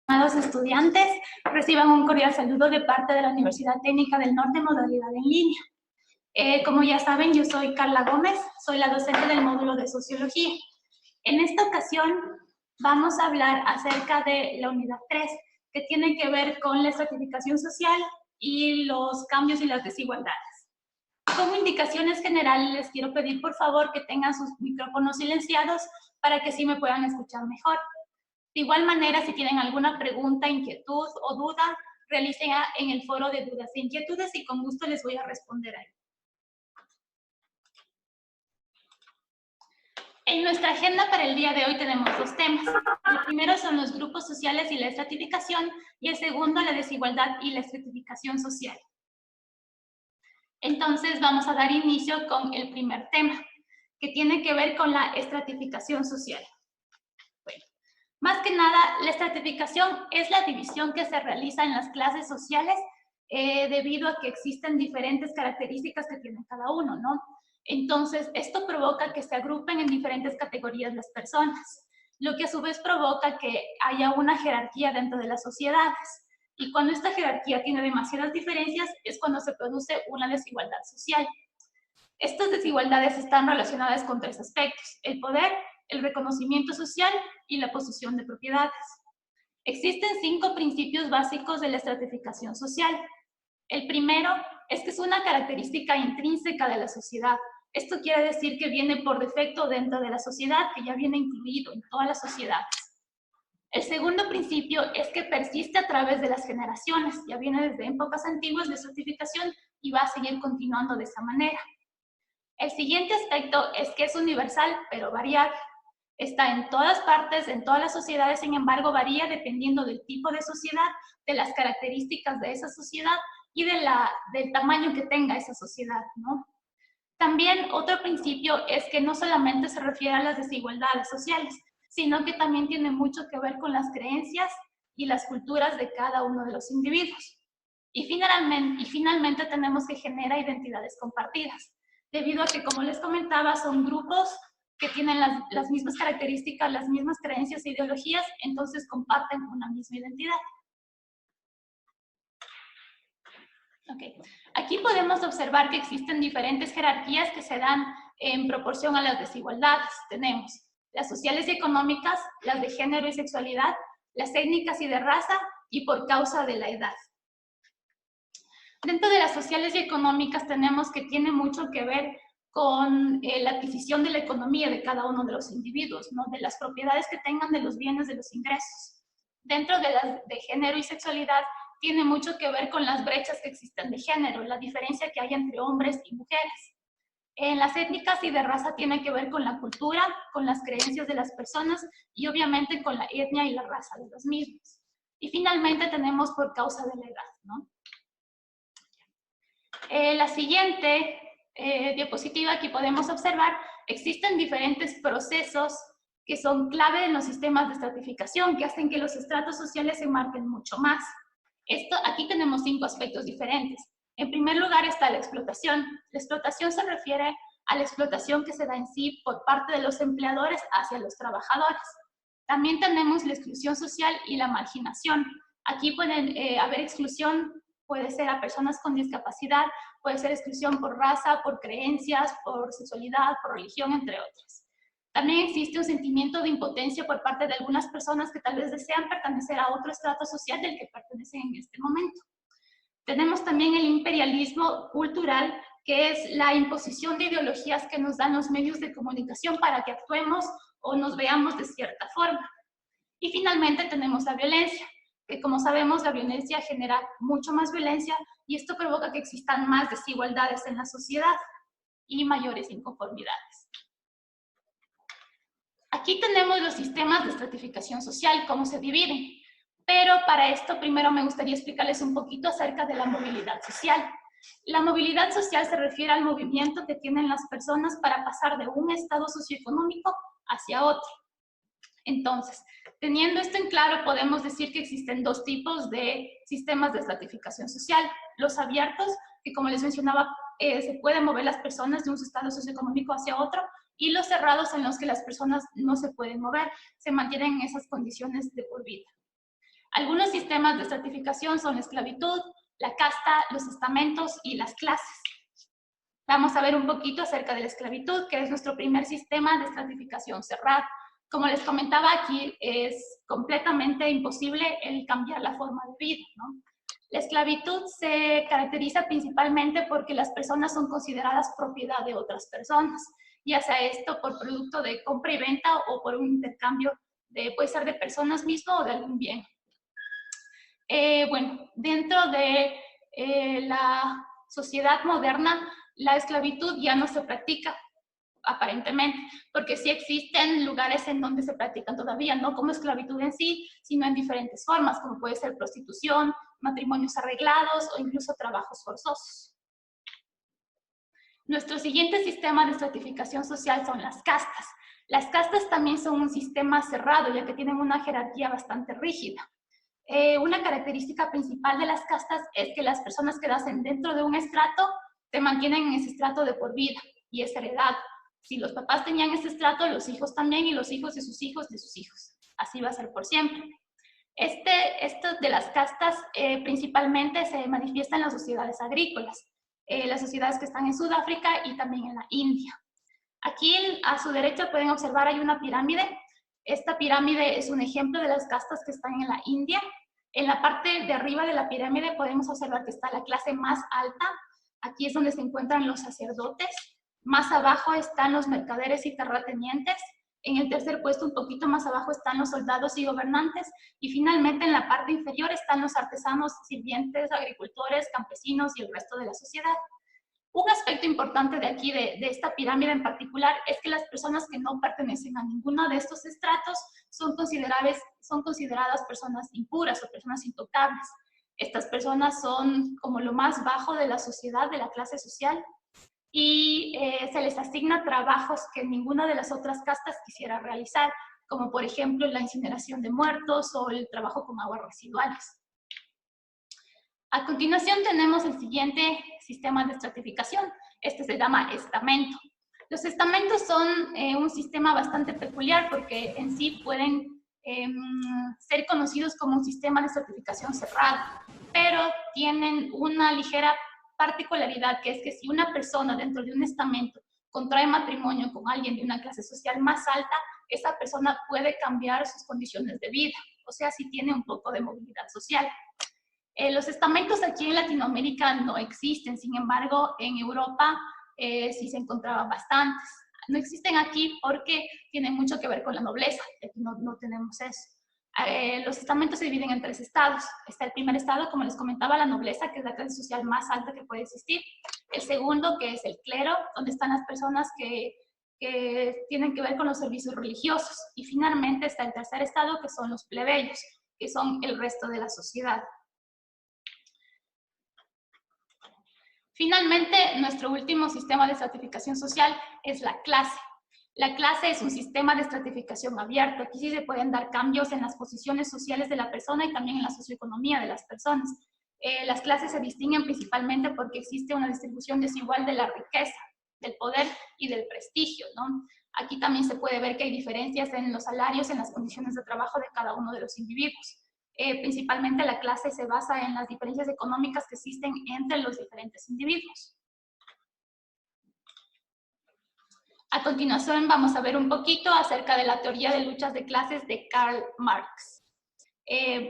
Estimados estudiantes, reciban un cordial saludo de parte de la Universidad Técnica del Norte, modalidad en línea. Como ya saben, yo soy Carla Gómez, soy la docente del módulo de Sociología. En esta ocasión vamos a hablar acerca de la unidad 3, que tiene que ver con la estratificación social y los cambios y las desigualdades. Como indicaciones generales, les quiero pedir por favor que tengan sus micrófonos silenciados para que sí me puedan escuchar mejor. De igual manera, si tienen alguna pregunta, inquietud o duda, realícenla en el foro de dudas e inquietudes y con gusto les voy a responder ahí. En nuestra agenda para el día de hoy tenemos dos temas. El primero son los grupos sociales y la estratificación, y el segundo, la desigualdad y la estratificación social. Entonces, vamos a dar inicio con el primer tema, que tiene que ver con la estratificación social. Bueno, más que nada, la estratificación es la división que se realiza en las clases sociales debido a que existen diferentes características que tiene cada uno, ¿no? Entonces, esto provoca que se agrupen en diferentes categorías las personas, lo que a su vez provoca que haya una jerarquía dentro de las sociedades. Y cuando esta jerarquía tiene demasiadas diferencias, es cuando se produce una desigualdad social. Estas desigualdades están relacionadas con tres aspectos: el poder, el reconocimiento social y la posesión de propiedades. Existen 5 principios básicos de la estratificación social. El primero es que es una característica intrínseca de la sociedad. Esto quiere decir que viene por defecto dentro de la sociedad, que ya viene incluido en todas las sociedades. El segundo principio es que persiste a través de las generaciones. Ya viene desde épocas antiguas la estratificación y va a seguir continuando de esa manera. El siguiente aspecto es que es universal, pero variable. Está en todas partes, en todas las sociedades, sin embargo, varía dependiendo del tipo de sociedad, de las características de esa sociedad y del tamaño que tenga esa sociedad, ¿no? También otro principio es que no solamente se refiere a las desigualdades sociales, sino que también tiene mucho que ver con las creencias y las culturas de cada uno de los individuos. Y finalmente tenemos que generar identidades compartidas, debido a que, como les comentaba, son grupos que tienen las mismas características, las mismas creencias e ideologías, entonces comparten una misma identidad. Okay. Aquí podemos observar que existen diferentes jerarquías que se dan en proporción a las desigualdades. Tenemos las sociales y económicas, las de género y sexualidad, las étnicas y de raza, y por causa de la edad. Dentro de las sociales y económicas tenemos que tiene mucho que ver con la adquisición de la economía de cada uno de los individuos, ¿no? De las propiedades que tengan, de los bienes, de los ingresos. Dentro de las de género y sexualidad tiene mucho que ver con las brechas que existen de género, la diferencia que hay entre hombres y mujeres. En las étnicas y de raza tiene que ver con la cultura, con las creencias de las personas y obviamente con la etnia y la raza de los mismos. Y finalmente tenemos por causa de la edad, ¿no? La siguiente diapositiva, aquí podemos observar, existen diferentes procesos que son clave en los sistemas de estratificación, que hacen que los estratos sociales se marquen mucho más. Aquí tenemos 5 aspectos diferentes. En primer lugar está la explotación. La explotación se refiere a la explotación que se da en sí por parte de los empleadores hacia los trabajadores. También tenemos la exclusión social y la marginación. Aquí pueden haber exclusión, puede ser a personas con discapacidad, puede ser exclusión por raza, por creencias, por sexualidad, por religión, entre otras. También existe un sentimiento de impotencia por parte de algunas personas que tal vez desean pertenecer a otro estrato social del que pertenecen en este momento. Tenemos también el imperialismo cultural, que es la imposición de ideologías que nos dan los medios de comunicación para que actuemos o nos veamos de cierta forma. Y finalmente tenemos la violencia, que como sabemos la violencia genera mucho más violencia y esto provoca que existan más desigualdades en la sociedad y mayores inconformidades. Aquí tenemos los sistemas de estratificación social, cómo se dividen, pero para esto primero me gustaría explicarles un poquito acerca de la movilidad social. La movilidad social se refiere al movimiento que tienen las personas para pasar de un estado socioeconómico hacia otro. Entonces, teniendo esto en claro, podemos decir que existen 2 tipos de sistemas de estratificación social. Los abiertos, que como les mencionaba, se pueden mover las personas de un estado socioeconómico hacia otro, y los cerrados, en los que las personas no se pueden mover, se mantienen en esas condiciones de por vida. Algunos sistemas de estratificación son la esclavitud, la casta, los estamentos y las clases. Vamos a ver un poquito acerca de la esclavitud, que es nuestro primer sistema de estratificación cerrado. Como les comentaba, aquí es completamente imposible el cambiar la forma de vida, ¿no? La esclavitud se caracteriza principalmente porque las personas son consideradas propiedad de otras personas, ya sea esto por producto de compra y venta o por un intercambio, puede ser de personas mismas o de algún bien. Bueno, dentro de la sociedad moderna, la esclavitud ya no se practica, aparentemente, porque sí existen lugares en donde se practican todavía, no como esclavitud en sí, sino en diferentes formas, como puede ser prostitución, matrimonios arreglados o incluso trabajos forzosos. Nuestro siguiente sistema de estratificación social son las castas. Las castas también son un sistema cerrado, ya que tienen una jerarquía bastante rígida. Una característica principal de las castas es que las personas que nacen dentro de un estrato se mantienen en ese estrato de por vida y es heredado. Si los papás tenían ese estrato, los hijos también, y los hijos de sus hijos de sus hijos. Así va a ser por siempre. Esto de las castas principalmente se manifiesta en las sociedades agrícolas, las sociedades que están en Sudáfrica y también en la India. Aquí a su derecha pueden observar hay una pirámide. Esta pirámide es un ejemplo de las castas que están en la India. En la parte de arriba de la pirámide podemos observar que está la clase más alta. Aquí es donde se encuentran los sacerdotes. Más abajo están los mercaderes y terratenientes. En el tercer puesto, un poquito más abajo, están los soldados y gobernantes. Y finalmente, en la parte inferior, están los artesanos, sirvientes, agricultores, campesinos y el resto de la sociedad. Un aspecto importante de aquí, de esta pirámide en particular, es que las personas que no pertenecen a ninguno de estos estratos son consideradas personas impuras o personas intocables. Estas personas son como lo más bajo de la sociedad, de la clase social, y se les asigna trabajos que ninguna de las otras castas quisiera realizar, como por ejemplo la incineración de muertos o el trabajo con aguas residuales. A continuación tenemos el siguiente sistema de estratificación. Este se llama estamento. Los estamentos son un sistema bastante peculiar porque en sí pueden ser conocidos como un sistema de estratificación cerrado, pero tienen una ligera particularidad, que es que si una persona dentro de un estamento contrae matrimonio con alguien de una clase social más alta, esa persona puede cambiar sus condiciones de vida, o sea, si tiene un poco de movilidad social. Los estamentos aquí en Latinoamérica no existen, sin embargo, en Europa sí se encontraban bastantes. No existen aquí porque tienen mucho que ver con la nobleza, aquí no tenemos eso. Los estamentos se dividen en 3 estados. Está el primer estado, como les comentaba, la nobleza, que es la clase social más alta que puede existir. El segundo, que es el clero, donde están las personas que tienen que ver con los servicios religiosos. Y finalmente está el tercer estado, que son los plebeyos, que son el resto de la sociedad. Finalmente, nuestro último sistema de estratificación social es la clase. La clase es un sistema de estratificación abierto. Aquí sí se pueden dar cambios en las posiciones sociales de la persona y también en la socioeconomía de las personas. Las clases se distinguen principalmente porque existe una distribución desigual de la riqueza, del poder y del prestigio, ¿no? Aquí también se puede ver que hay diferencias en los salarios, en las condiciones de trabajo de cada uno de los individuos. Principalmente la clase se basa en las diferencias económicas que existen entre los diferentes individuos. A continuación vamos a ver un poquito acerca de la teoría de luchas de clases de Karl Marx.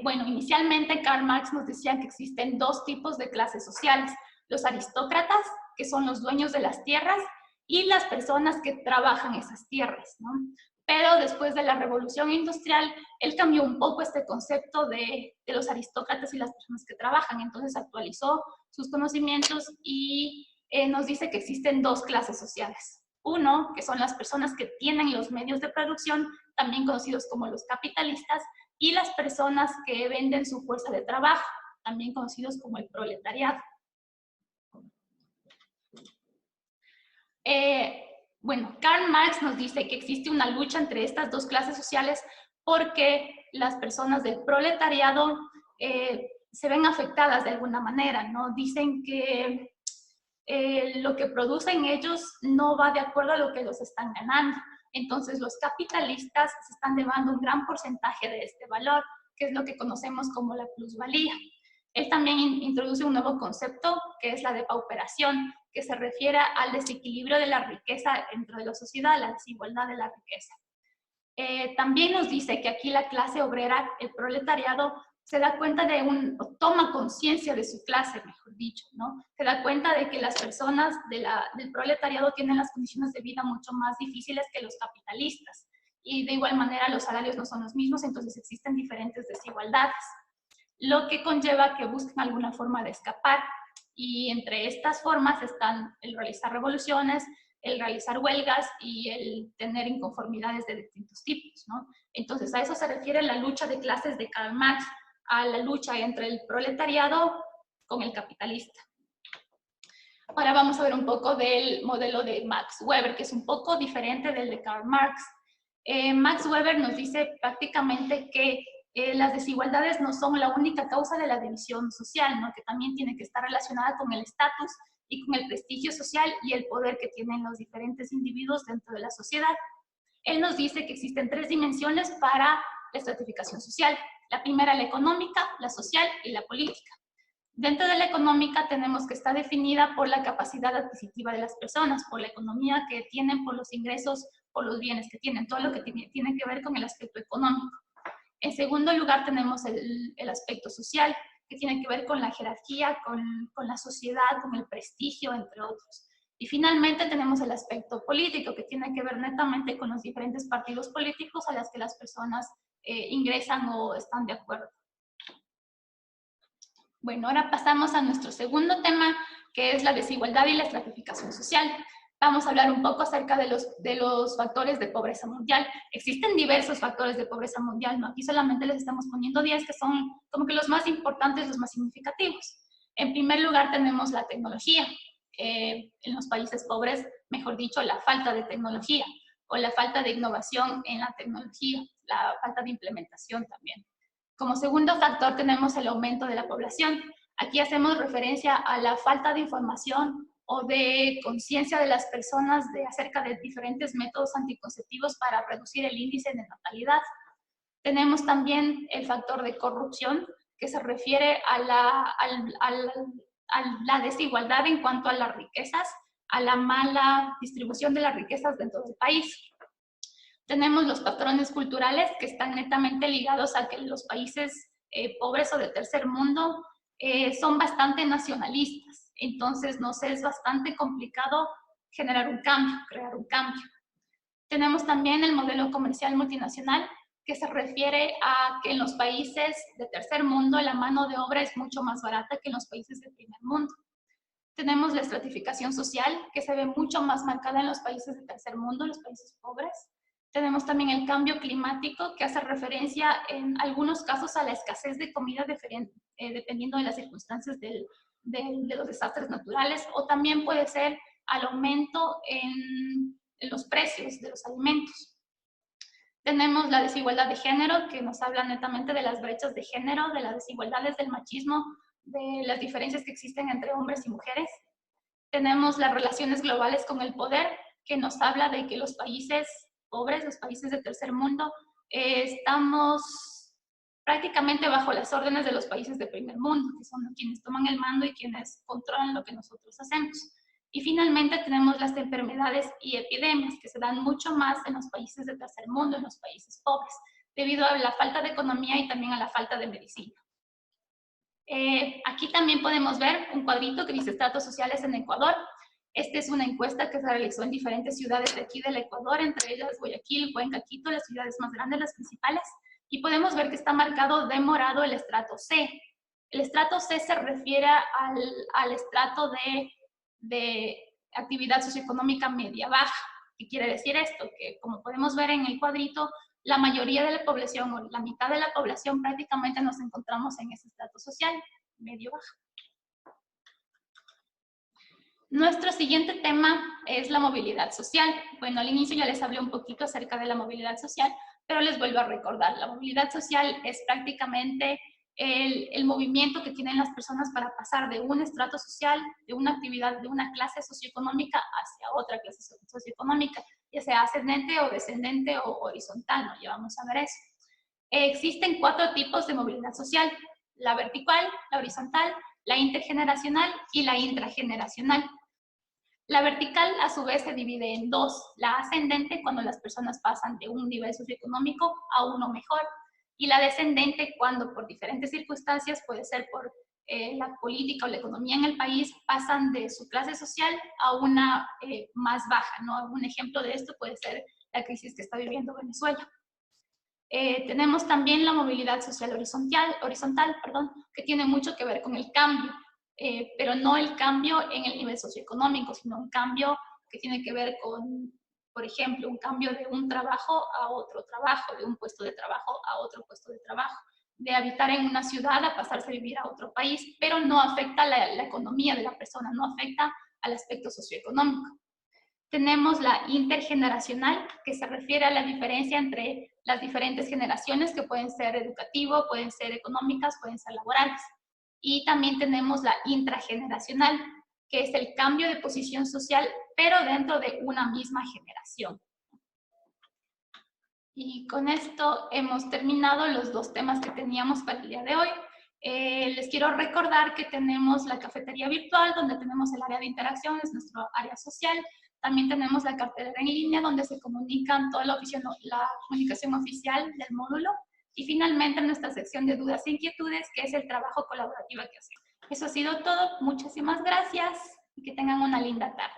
Bueno, inicialmente Karl Marx nos decía que existen 2 tipos de clases sociales: los aristócratas, que son los dueños de las tierras, y las personas que trabajan esas tierras, ¿no? Pero después de la Revolución Industrial, él cambió un poco este concepto de los aristócratas y las personas que trabajan. Entonces actualizó sus conocimientos y nos dice que existen 2 clases sociales. Uno, que son las personas que tienen los medios de producción, también conocidos como los capitalistas, y las personas que venden su fuerza de trabajo, también conocidos como el proletariado. Bueno, Karl Marx nos dice que existe una lucha entre estas 2 clases sociales porque las personas del proletariado se ven afectadas de alguna manera, ¿no? Dicen que lo que producen ellos no va de acuerdo a lo que ellos están ganando. Entonces los capitalistas se están llevando un gran porcentaje de este valor. que es lo que conocemos como la plusvalía. Él también introduce un nuevo concepto, que es la depauperación, que se refiere al desequilibrio de la riqueza dentro de la sociedad, la desigualdad de la riqueza. También nos dice que aquí la clase obrera, el proletariado, se da cuenta o toma conciencia de su clase, mejor dicho, ¿no? Se da cuenta de que las personas del proletariado tienen las condiciones de vida mucho más difíciles que los capitalistas. Y de igual manera los salarios no son los mismos, entonces existen diferentes desigualdades, lo que conlleva que busquen alguna forma de escapar. Y entre estas formas están el realizar revoluciones, el realizar huelgas y el tener inconformidades de distintos tipos, ¿no? Entonces, a eso se refiere la lucha de clases de Karl Marx, a la lucha entre el proletariado con el capitalista. Ahora vamos a ver un poco del modelo de Max Weber, que es un poco diferente del de Karl Marx. Max Weber nos dice prácticamente que las desigualdades no son la única causa de la división social, ¿no? Que también tiene que estar relacionada con el estatus y con el prestigio social y el poder que tienen los diferentes individuos dentro de la sociedad. Él nos dice que existen 3 dimensiones para la estratificación social. La primera, la económica, la social y la política. Dentro de la económica tenemos que está definida por la capacidad adquisitiva de las personas, por la economía que tienen, por los ingresos, por los bienes que tienen, todo lo que tiene que ver con el aspecto económico. En segundo lugar tenemos el aspecto social, que tiene que ver con la jerarquía, con la sociedad, con el prestigio, entre otros. Y finalmente tenemos el aspecto político, que tiene que ver netamente con los diferentes partidos políticos a los que las personas ingresan o están de acuerdo. Bueno, ahora pasamos a nuestro segundo tema, que es la desigualdad y la estratificación social. Vamos a hablar un poco acerca de los factores de pobreza mundial. Existen diversos factores de pobreza mundial, ¿no? Aquí solamente les estamos poniendo 10 que son como que los más importantes, los más significativos. En primer lugar tenemos la tecnología. En los países pobres, mejor dicho, la falta de tecnología o la falta de innovación en la tecnología, la falta de implementación también. Como segundo factor tenemos el aumento de la población. Aquí hacemos referencia a la falta de información o de conciencia de las personas acerca de diferentes métodos anticonceptivos para reducir el índice de natalidad. Tenemos también el factor de corrupción, que se refiere a la desigualdad en cuanto a las riquezas, a la mala distribución de las riquezas dentro del país. Tenemos los patrones culturales que están netamente ligados a que los países pobres o de tercer mundo son bastante nacionalistas. Entonces, nos es bastante complicado generar un cambio, crear un cambio. Tenemos también el modelo comercial multinacional, que se refiere a que en los países de tercer mundo la mano de obra es mucho más barata que en los países del primer mundo. Tenemos la estratificación social, que se ve mucho más marcada en los países de tercer mundo, los países pobres. Tenemos también el cambio climático, que hace referencia en algunos casos a la escasez de comida dependiendo de las circunstancias de los desastres naturales, o también puede ser al aumento en los precios de los alimentos. Tenemos la desigualdad de género, que nos habla netamente de las brechas de género, de las desigualdades del machismo, de las diferencias que existen entre hombres y mujeres. Tenemos las relaciones globales con el poder, que nos habla de que los países pobres, los países de tercer mundo, estamos prácticamente bajo las órdenes de los países de primer mundo, que son quienes toman el mando y quienes controlan lo que nosotros hacemos. Y finalmente tenemos las enfermedades y epidemias, que se dan mucho más en los países de tercer mundo, en los países pobres, debido a la falta de economía y también a la falta de medicina. Aquí también podemos ver un cuadrito que dice estratos sociales en Ecuador. Esta es una encuesta que se realizó en diferentes ciudades de aquí del Ecuador, entre ellas Guayaquil, Cuenca, Quito, las ciudades más grandes, las principales, y podemos ver que está marcado de morado el estrato C. El estrato C se refiere al estrato de actividad socioeconómica media-baja. ¿Qué quiere decir esto? Que como podemos ver en el cuadrito, la mayoría de la población o la mitad de la población prácticamente nos encontramos en ese estrato social medio-baja. Nuestro siguiente tema es la movilidad social. Bueno, al inicio ya les hablé un poquito acerca de la movilidad social, pero les vuelvo a recordar. La movilidad social es prácticamente el movimiento que tienen las personas para pasar de un estrato social, de una actividad, de una clase socioeconómica hacia otra clase socioeconómica, ya sea ascendente o descendente o horizontal, ¿no? Ya vamos a ver eso. Existen 4 tipos de movilidad social: la vertical, la horizontal, la intergeneracional y la intrageneracional. La vertical, a su vez, se divide en 2. La ascendente, cuando las personas pasan de un nivel socioeconómico a uno mejor, y la descendente, cuando por diferentes circunstancias, puede ser por la política o la economía en el país, pasan de su clase social a una más baja, ¿no? Un ejemplo de esto puede ser la crisis que está viviendo Venezuela. Tenemos también la movilidad social horizontal, que tiene mucho que ver con el cambio, pero no el cambio en el nivel socioeconómico, sino un cambio que tiene que ver con, por ejemplo, un cambio de un trabajo a otro trabajo, de un puesto de trabajo a otro puesto de trabajo, de habitar en una ciudad a pasarse a vivir a otro país, pero no afecta la economía de la persona, no afecta al aspecto socioeconómico. Tenemos la intergeneracional, que se refiere a la diferencia entre las diferentes generaciones, que pueden ser educativo, pueden ser económicas, pueden ser laborales. Y también tenemos la intrageneracional, que es el cambio de posición social, pero dentro de una misma generación. Y con esto hemos terminado los 2 temas que teníamos para el día de hoy. Les quiero recordar que tenemos la cafetería virtual, donde tenemos el área de interacción, es nuestro área social. También tenemos la cartelera en línea, donde se comunican toda la comunicación oficial del módulo. Y finalmente nuestra sección de dudas e inquietudes, que es el trabajo colaborativo que hacemos. Eso ha sido todo. Muchísimas gracias y que tengan una linda tarde.